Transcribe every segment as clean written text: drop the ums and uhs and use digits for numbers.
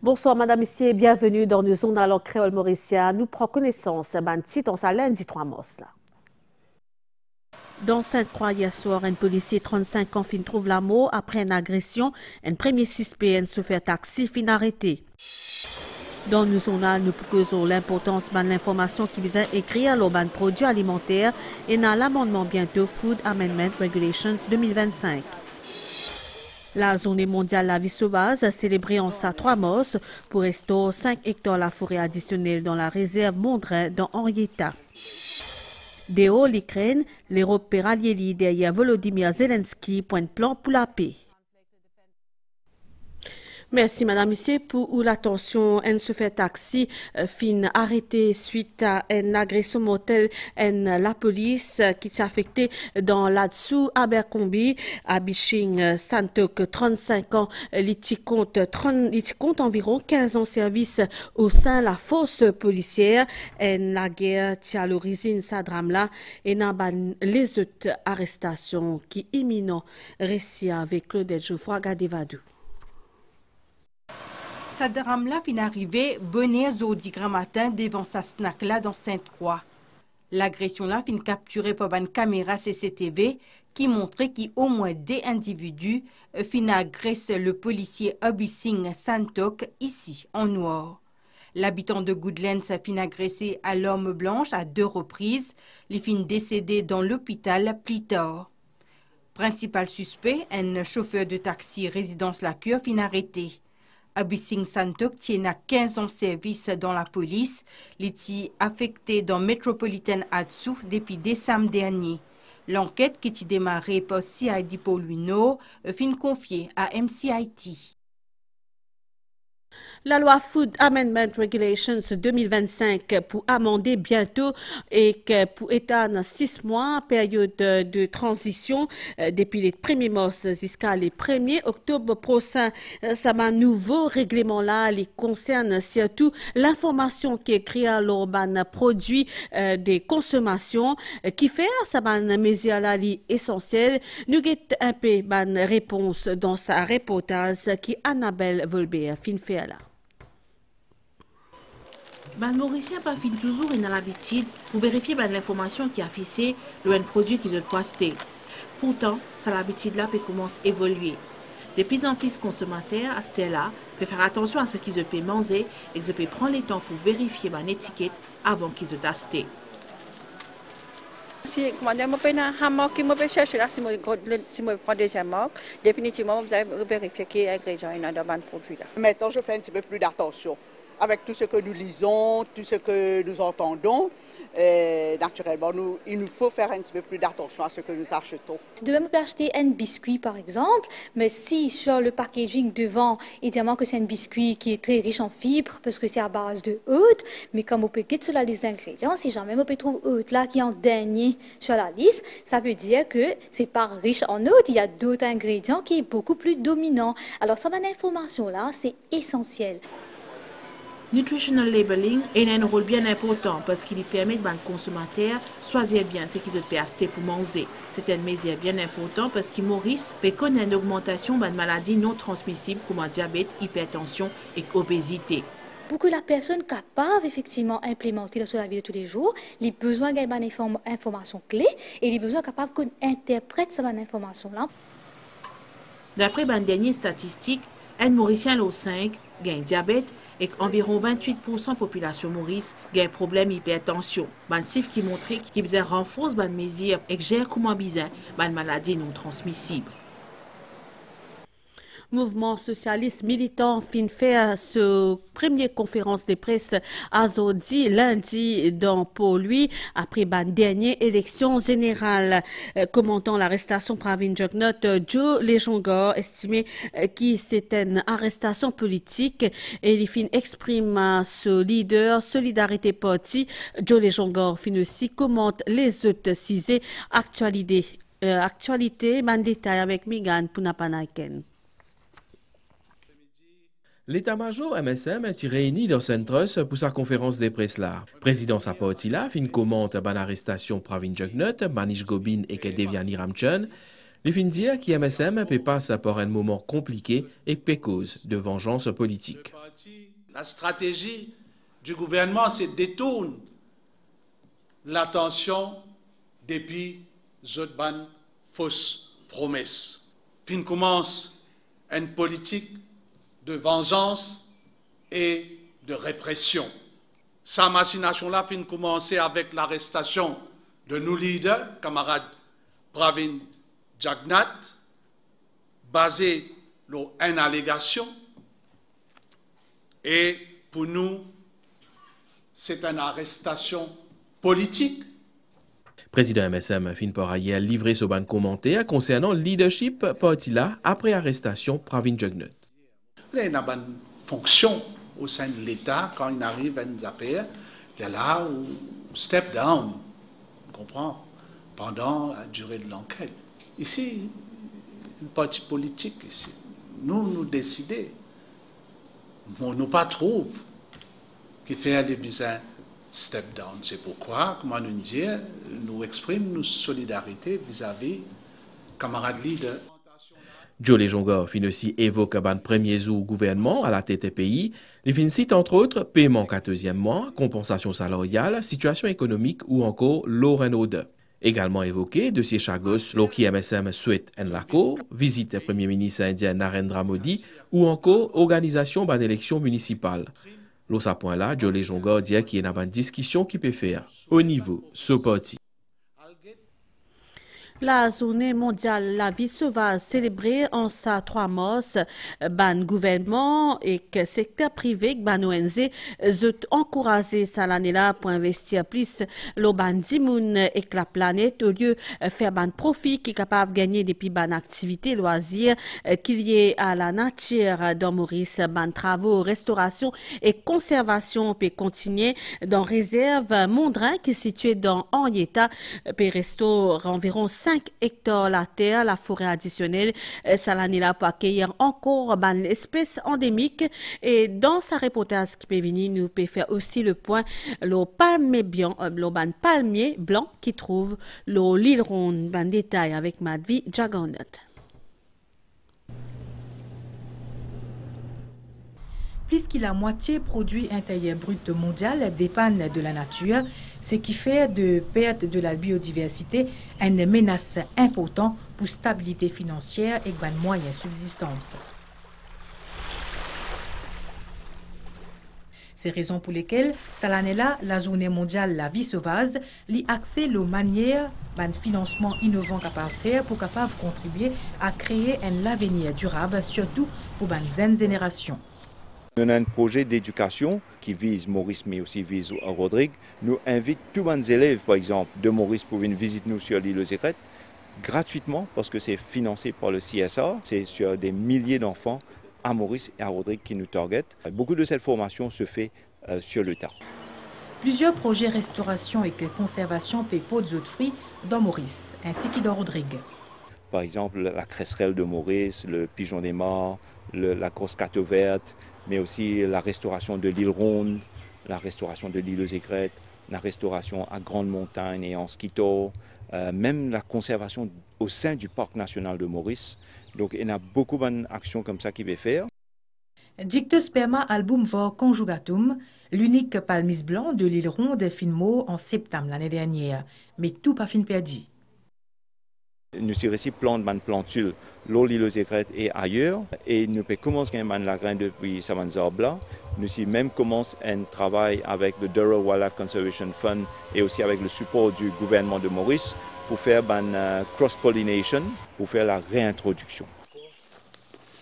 Bonsoir, madame, ici, et bienvenue dans le journal en créole mauricien. Nous prenons connaissance d'un titre en sa lundi 3 mars. Dans Sainte-Croix, hier soir, un policier 35 ans fin trouve la mort après une agression. Un premier 6 PN se fait taxi fin arrêté. Dans le journal, nous proposons l'importance de l'information qui vise à écrire l'urban produits alimentaires et dans l'amendement bientôt Food Amendment Regulations 2025. La journée mondiale de la vie sauvage a célébré en sa 3 mars pour restaurer 5 hectares de la forêt additionnelle dans la réserve Mondrin dans Henrietta. Dehors l'Ukraine, l'Europe peut rallier derrière Volodymyr Zelensky, point de plan pour la paix. Merci, madame, ici, pour l'attention. Elle se fait taxi, fin arrêté suite à une agression mortelle la police qui s'est affectée dans là-dessous Abercrombie, à Biching, Santok, 35 ans, l'iti compte environ 15 ans service au sein de la force policière. La guerre tient à l'origine de ce drame-là et n'a pas les autres arrestations qui imminent. Récit avec Claudette Geoffroy Gadevadou. Sa drame-là fin arrivé bonnet jeudi grand matin devant sa snack-là dans Sainte-Croix. L'agression-là fin capturée par une caméra CCTV qui montrait qu'au moins des individus fin agressé le policier Abising Santok ici en noir. L'habitant de Goodlands a fin agressé à l'homme blanche à 2 reprises. Il fin décédé dans l'hôpital plus tard. Principal suspect, un chauffeur de taxi résidence La Cure fin arrêté. Abising Santok tient à 15 ans de service dans la police. Il est affecté dans Metropolitan Atsu depuis décembre dernier. L'enquête qui est démarrée par CID Pauluino fin confiée à MCIT. La loi Food Amendment Regulations 2025 pour amender bientôt et que pour étendre 6 mois, période de transition depuis les 1er mars jusqu'à les 1er octobre prochain. Ça va un nouveau règlement là, qui concerne surtout l'information qui est écrite à l'urban produit des consommations qui fait ça va un mesure là essentiel. Nous avons un peu de réponse dans sa reportage qui Annabelle Volbert fin fait là. Les Mauriciens pas fin toujours et dans l'habitude pour vérifier l'information qui est affichée le produit qu'ils ont posté. Pourtant, ça l'habitude là peut commencer à évoluer. De plus en plus consommateurs à ce là peuvent faire attention à ce qu'ils peuvent manger et qu'ils peuvent prendre le temps pour vérifier l'étiquette avant qu'ils aient acheté. Si je fais un hammock, je vais chercher là, si je prends des hammocks, définitivement, vous allez vérifier qu'il y a un ingrédient dans le produit. Maintenant, je fais un petit peu plus d'attention. Avec tout ce que nous lisons, tout ce que nous entendons, naturellement, il nous faut faire un petit peu plus d'attention à ce que nous achetons. De même, on peut acheter un biscuit, par exemple, mais si sur le packaging devant, évidemment que c'est un biscuit qui est très riche en fibres, parce que c'est à base de oat, mais comme on peut guetter sur la liste d'ingrédients, si jamais on peut trouver oat là qui est en dernier sur la liste, ça veut dire que c'est pas riche en oat, il y a d'autres ingrédients qui est beaucoup plus dominant. Alors, ça, cette information-là, c'est essentiel. Nutritional labeling est un rôle bien important parce qu'il permet aux consommateurs de choisir bien ce qu'ils peuvent acheter pour manger. C'est une mesure bien importante parce que Maurice peut connaître une augmentation de maladies non transmissibles comme le diabète, hypertension et obésité. Pour que la personne capable effectivement d'implémenter dans la vie de tous les jours, il a besoin d'une information clé et il a besoin capable d'interpréter cette information-là. D'après les dernières statistiques, un Mauricien au 5 a un diabète et environ 28% de la population Maurice a un problème d'hypertension. Un chiffre qui montre qu'il renforce les mesures et gère comment bien les maladies non transmissibles. Mouvement socialiste militant fin fait ce première conférence de presse à Zodi lundi pour lui après la dernière élection générale. Commentant l'arrestation Pravin Jugnauth, Joe Lejongor estimé que c'était une arrestation politique et il fin exprime ce leader Solidarité Party. Joe Lejongor fin aussi commente les autres sujets actualité détail avec Megan Punapanaiken. L'état-major MSM est réuni dans Sainte-Trus pour sa conférence de presse là. Président sa partie là, fin commente ban arrestation Pravin Jugnauth, Manish Gobin et Devyani Ramchand. Les fins dire qui MSM peut passer par un moment compliqué et cause de vengeance politique. La stratégie du gouvernement, c'est détourner l'attention depuis Zotban fausses promesses. Fin commence une politique de vengeance et de répression. Sa machination-là fin commencer avec l'arrestation de nos leaders, camarade Pravin Jagnat, basé sur une allégation. Et pour nous, c'est une arrestation politique. Président MSM fin par ailleurs livrer ce ban commentaire concernant le leadership parti là après arrestation Pravin Jagnat. Il y a une bonne fonction au sein de l'État quand il arrive à une affaire, il y a là où step down, on comprend, pendant la durée de l'enquête. Ici, une partie politique ici, nous décider, nous pas trouve qui fait les besoins step down. C'est pourquoi, comment nous dire, nous exprimons notre solidarité vis-à-vis camarades leaders. Jolie Jonga fin aussi évoque ban premier jour gouvernement à la tête du pays. Il fin cite entre autres paiement 14e mois, compensation salariale, situation économique ou encore l'Orenode. Également évoqué dossier Chagos, l'Oki MSM souhaite en l'accord, visite du Premier ministre indien Narendra Modi ou encore organisation d'une élection municipale. L'autre point là, Jolie Jonga dit qu'il y a une discussion qui peut faire au niveau ce parti. La journée mondiale la vie sauvage célébrée en sa 3 mars, ban gouvernement et que secteur privé, ban ONG, ont encouragé ça l'année là pour investir plus le ban dimoun et la planète au lieu faire ban profit qui est capable de gagner depuis ban activité loisirs qu'il y ait à la nature dans Maurice, ban travaux, restauration et conservation peut continuer dans réserve Mondrin qui est située dans Henrietta, peut restaurer environ 5 hectares la terre, la forêt additionnelle, ça l'année là pour accueillir encore une espèce endémique. Et dans sa reportage qui peut venir, nous peut faire aussi le point, le palmier blanc qui trouve l'île ronde, en détail avec Madvi Jagandat. Puisque la moitié produit intérieur brut mondial dépendent de la nature, ce qui fait de perte de la biodiversité une menace importante pour la stabilité financière et les moyens de subsistance. C'est la raison pour laquelle, cette année-là, la journée mondiale la vie sauvage lit accès aux manières de financement innovant capable de faire pour capable contribuer à créer un avenir durable, surtout pour les jeunes générations. On a un projet d'éducation qui vise Maurice, mais aussi vise Rodrigue. Nous invitons tous les élèves, par exemple, de Maurice pour venir visiter nous sur l'île aux Écrètes, gratuitement, parce que c'est financé par le CSA. C'est sur des milliers d'enfants à Maurice et à Rodrigue qui nous targetent. Beaucoup de cette formation se fait sur le tas. Plusieurs projets restauration et conservation paient pour d'autres fruits dans Maurice, ainsi que dans Rodrigue. Par exemple, la cresserelle de Maurice, le pigeon des morts, la grosse catte verte, mais aussi la restauration de l'île ronde, la restauration de l'île aux Aigrettes, la restauration à Grande Montagne et en Skito, même la conservation au sein du parc national de Maurice. Donc il y a beaucoup d'actions comme ça qui va faire. Dictosperma album vor conjugatum, l'unique palmis blanc de l'île ronde finmo en septembre l'année dernière, mais tout pas fin perdu. Nous sommes ici plantes de plantules, l'île aux Aigrettes et ailleurs, et nous pouvons commencer à la graine depuis ces arbres-là. Nous avons même commencé un travail avec le Durrell Wildlife Conservation Fund et aussi avec le support du gouvernement de Maurice pour faire une cross-pollination, pour faire la réintroduction.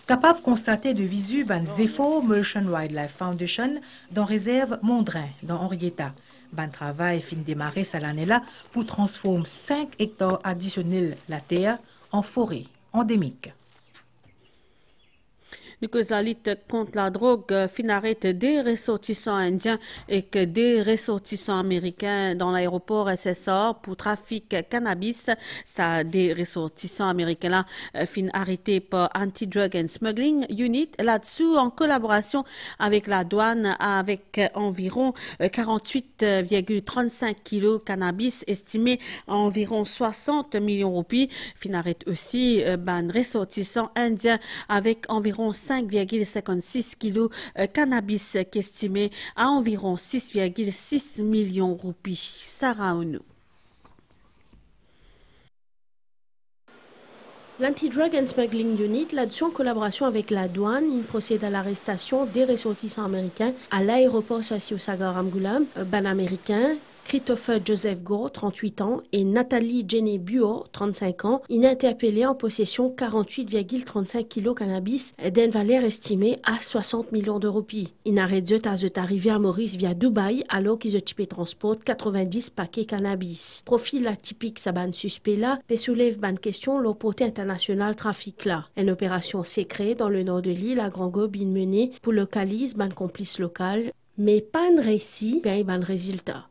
Capable de constater de visu les efforts Merchant Wildlife Foundation dans réserve Mondrin, dans Henrietta. Le travail fin démarré cette année-là pour transformer 5 hectares additionnels la terre en forêt endémique. que la lutte contre la drogue finarrête des ressortissants indiens et que des ressortissants américains dans l'aéroport SSR pour trafic cannabis. Ça, des ressortissants américains là fin arrêtés par Anti-Drug and Smuggling Unit là-dessous en collaboration avec la douane avec environ 48,35 kilos cannabis estimé à environ 60 millions de roupies. Fin arrête aussi ban ressortissants indiens avec environ 5,56 kilos cannabis estimé à environ 6,6 millions de roupies. Sarah Onou. L'Anti-Drug and Smuggling Unit, là-dessus en collaboration avec la douane, il procède à l'arrestation des ressortissants américains à l'aéroport Sassio Sagar Amgulam, ban américain. Christopher Joseph Go, 38 ans, et Nathalie Jenny Buo, 35 ans, il est interpellé en possession 48,35 kg cannabis d'une valeur estimée à 60 millions de roupies. Il n'a arrivé à Maurice via Dubaï alors qu'ils ont transportent 90 paquets cannabis. Profil atypique saban suspect là, peut soulève ban question l'opportunité internationale trafic là. Une opération secrète dans le nord de l'île à Grand Gobine menée pour localiser ban complice local, mais pas un récit gagne ban résultat.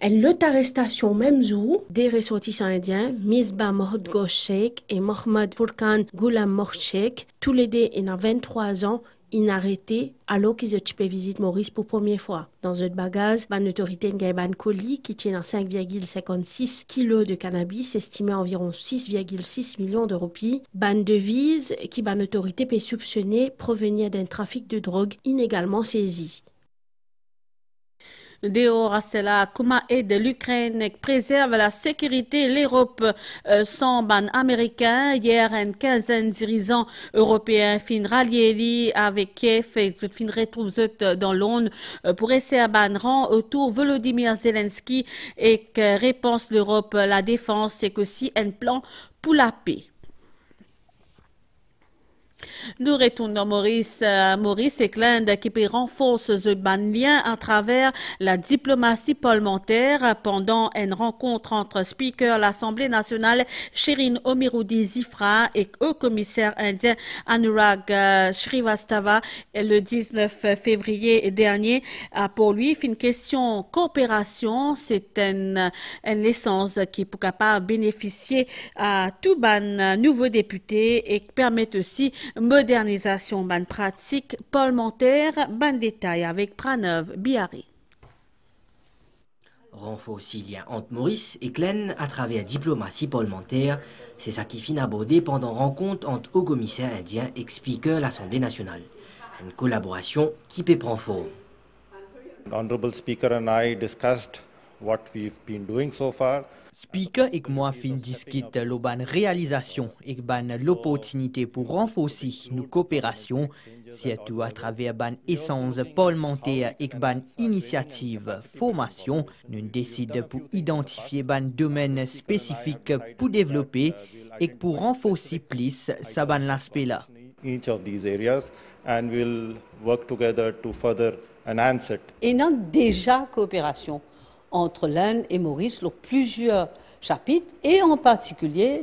L'autre arrestation même jour des ressortissants indiens, Misbah Mohd Ghosh Sheikh et Mohamed Furkan Ghulam Mohd, tous les deux ils ont 23 ans, ils ont arrêté alors qu'ils ont visité Maurice pour la première fois. Dans un bagage, une autorité a un colis qui tient à 5,56 kg de cannabis, estimé à environ 6,6 millions de roupies. Une devise qui une autorité peut soupçonner provenir d'un trafic de drogue inégalement saisi. Deo Racela, comment aide l'Ukraine préserve la sécurité l'Europe sans ban américain. Hier, une quinzaine de dirigeants européens fin ralliés avec Kiev et fin retrouve dans Londres pour essayer de ban autour Volodymyr Zelensky et que réponse l'Europe la défense c'est aussi un plan pour la paix. Nous retournons Maurice et que l'Inde qui renforce ce lien à travers la diplomatie parlementaire pendant une rencontre entre speaker l'Assemblée nationale Shirin Omiroudi Zifra et le commissaire indien Anurag Shrivastava le 19 février dernier. Pour lui, une question coopération, c'est une licence qui est capable de bénéficier à tout ban nouveau député et qui permet aussi modernisation ban pratique parlementaire, ban détail avec Pranav Biari. Renforcer lien entre Maurice et Glenn à travers diplomatie parlementaire, c'est ça qui finit abordé pendant rencontre entre haut commissaire indien et speaker l'Assemblée nationale. Une collaboration qui peut prendre forme. Honorable Speaker and I discussed what we've been doing so far. Speaker et moi fin discute l'oban réalisation et ban l'opportunité pour renforcer nos coopérations, surtout à travers ban essence parlementaire et ban initiative formation. Nous décidons pour identifier ban domaine spécifique pour développer et pour renforcer plus ça ban l'aspect là. Each of these areas and we'll work together to further enhance it. Et non déjà coopération entre l'Inde et Maurice, sur plusieurs chapitres, et en particulier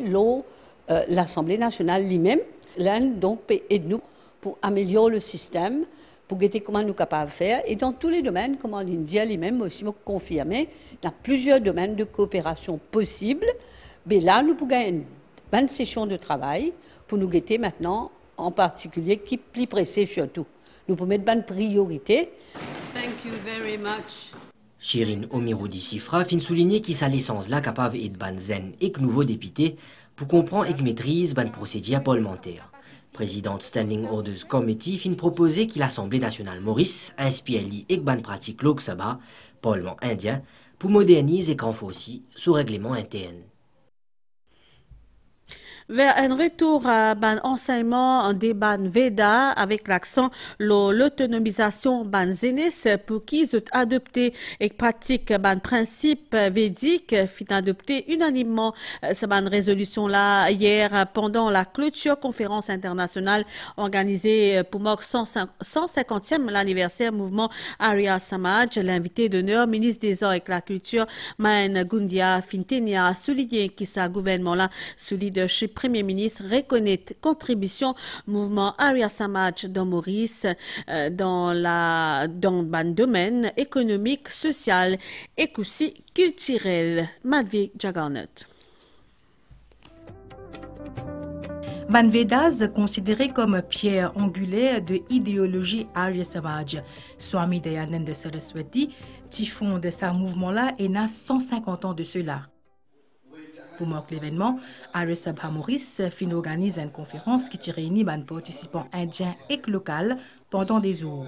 l'Assemblée nationale lui-même. L'Inde donc peut aider nous pour améliorer le système, pour voir comment nous sommes capables de faire, et dans tous les domaines, comme l'Indien lui-même aussi m'a confirmé, dans plusieurs domaines de coopération possibles. Mais là, nous pouvons gagner une bonne session de travail pour nous guetter maintenant, en particulier, qui est plus pressé surtout. Nous pouvons mettre une bonne priorité. Thank you very much. Shirin Omiroudi Zifra fin souligner qui sa licence là capable et de ban zen et que nouveau député pour comprendre et que maîtrise ban procédure parlementaire. Présidente Standing Orders Committee fin proposer qu'il l'Assemblée nationale Maurice inspire li et que ban pratique Lok Sabha, parlement indien, pour moderniser et renforcer sous règlement interne. Vers un retour à ban enseignement des ban Veda avec l'accent l'autonomisation ban Zénis pour qui ont adopté et pratique ban principe védique fit adopter unanimement cette ban résolution là hier pendant la clôture conférence internationale organisée pour marquer 150e l'anniversaire mouvement Arya Samaj. L'invité d'honneur ministre des Arts et de la Culture Mahen Goundia Fintenia a souligné que sa gouvernement là sous leadership Premier ministre reconnaît contribution mouvement Arya Samaj dans Maurice dans le domaine économique, social et aussi culturel. Madvi Jagarnot. Ban Vedas, considéré comme pierre angulaire de l'idéologie Arya Samaj. Swami Dayananda Saraswati, typhon de ce mouvement-là, est né 150 ans de cela. Pour marquer l'événement, Arya Sabha Maurice organise une conférence qui réunit les participants indiens et locaux pendant des jours.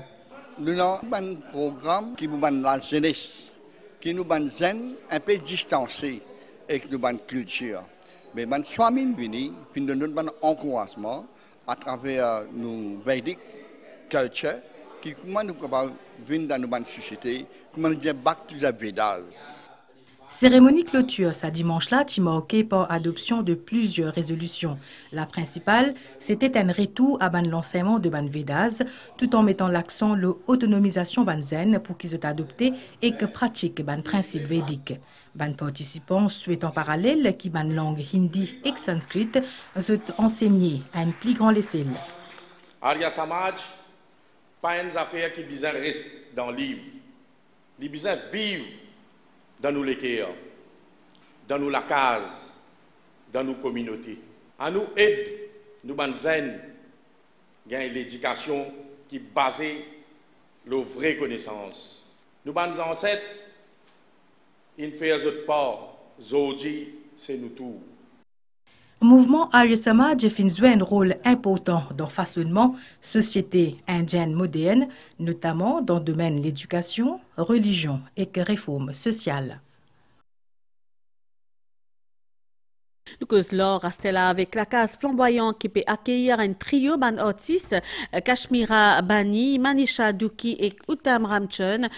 Nous avons un programme qui nous donne la jeunesse, qui nous donne un peu distancé avec notre culture. Mais man Swami vini, puis nous donne un encouragement à travers nos Vedic culture, qui comment nous pouvons venir dans notre société, comment nous dire back to the Vedas. Cérémonie clôture ce dimanche-là, marquée par adoption de plusieurs résolutions. La principale, c'était un retour à l'enseignement de Ban Vedas, tout en mettant l'accent sur l'autonomisation Ban Zen pour qu'ils soient adoptés et que pratiquent Ban principe védique. Ban participants souhaitent en parallèle qui Ban langue hindi et sanskrit soient enseignés à un plus grand laissé. Arya Samaj, pas une affaire qui besoin reste dans le livre. Les besoin vivre dans nos cœurs, dans nos cases, dans nos communautés. À nous aide, nous banzen, gagne l'éducation qui est basée sur la vraie connaissance. Nous banzen ancêtres, ils font notre part, Zoji, c'est nous tous. Le mouvement Arya Samaj joue un rôle important dans le façonnement société indienne moderne, notamment dans le domaine de l'éducation, religion et réforme sociale. Lucas Laure restait là avec la case flamboyante qui peut accueillir un trio ban artistes, Kashmira Bani, Manisha Duki et Uttam Ramchand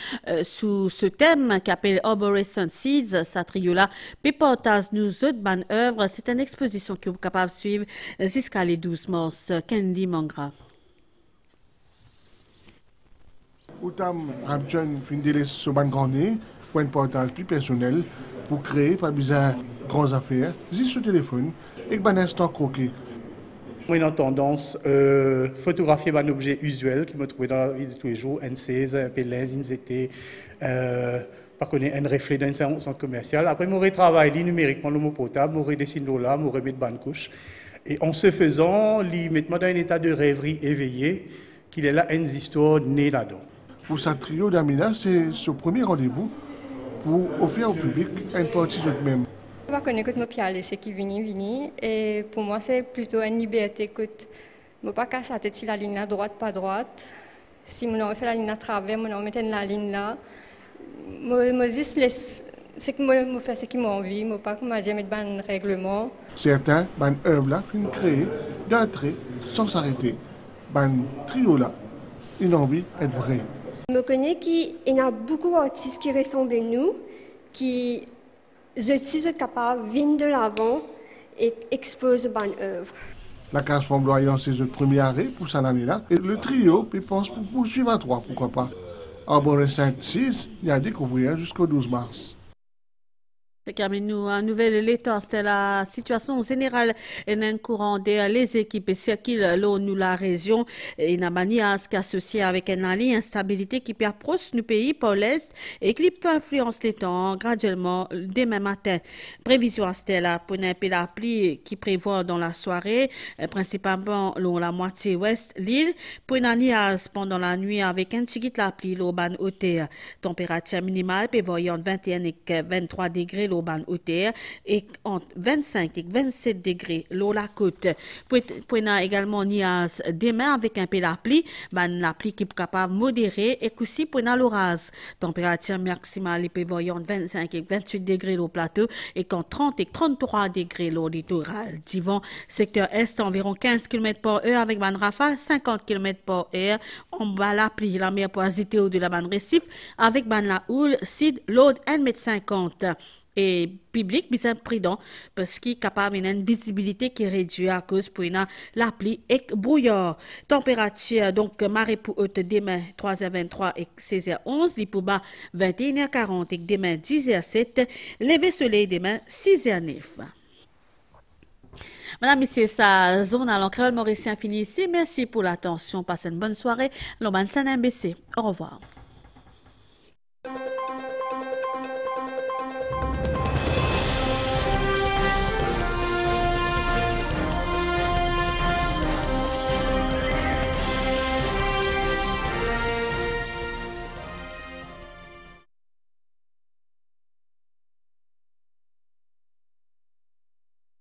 sous ce thème qui appelle Arborescent Seeds. Ce trio-là peut partager nous autres ban œuvres. C'est une exposition qui est capable de suivre jusqu'à les 12 mars. Candy Mangra. Uttam Ramchand fait une délai sur ban grandé pour un partage plus personnel pour créer pas besoin grandes affaires, juste sur le téléphone, et un instant croqué. Moi, j'ai tendance à photographier un objet usuel qui me trouve dans la vie de tous les jours, un 16, un pelin, une ZT, pas connaître un reflet d'un centre commercial. Après, je travaille numériquement le mot potable, je dessine là, je remets de couche. Et en ce faisant, je mets dans un état de rêverie éveillé, qu'il est là une histoire née là-dedans. Pour ce trio d'Amina, c'est ce premier rendez-vous pour offrir au public une partie de même. Je connais que mon pied, c'est qui vient. Et pour moi, c'est plutôt une liberté que je ne pas casser la tête si la ligne là, droite, pas droite. Si je fais la ligne à travers, je mets la ligne là. C'est que je fais ce qui m'a envie, je ne pas mettre un règlement. Certains, ban œuvres là, finissent créer d'un trait sans s'arrêter. Ban trio là, une envie d'être vrai. Je connais qu'il y a beaucoup d'artistes qui ressemblent à nous, qui sont capables de venir de l'avant et exposer bonne œuvre. La case flamboyante, c'est le premier arrêt pour cette année-là. Et le trio, je pense, pour poursuivre à 3, pourquoi pas. Arborescent 6, il y a à découvrir jusqu'au 12 mars. Nous un nouvel état, c'est la situation générale en un courant des équipes circulent nous la région et n'a manias qu'associé avec une instabilité qui peut approcher nos pays par l'est et qui peut influencer les temps graduellement demain matin. Prévision Stella pour un peu la pluie qui prévoit dans la soirée, principalement la moitié ouest l'île, pour une niase pendant la nuit avec un petit la pluie l'auban hauteur. Température minimale prévoyant 21 et 23 degrés l'auban hauteur et entre 25 et 27 degrés l'eau la côte. Pour également niase demain avec un peu la pluie qui est capable de modérer et aussi pour l'orage. Température maximale prévoyant 25 et 28 degrés au plateau et quand 30 et 33 degrés au littoral. Divan, secteur est environ 15 km/h avec ban rafale, 50 km/h en bas la pluie, la mer poisité au de la ban récif avec ban la houle, sud, l'aude 1,50 m. Et public bien prudent parce qu'il est capable d'une visibilité qui est réduite à cause pour la pluie et brouillard. Température donc marée pour haute demain 3h23 et 16h11, li pour bas 21h40 et demain 10h07, lever soleil demain 6h09. Madame, Monsieur, sa zone à l'encréole mauricien fini ici. Merci pour l'attention. Passez une bonne soirée. L'Oman MBC. Au revoir.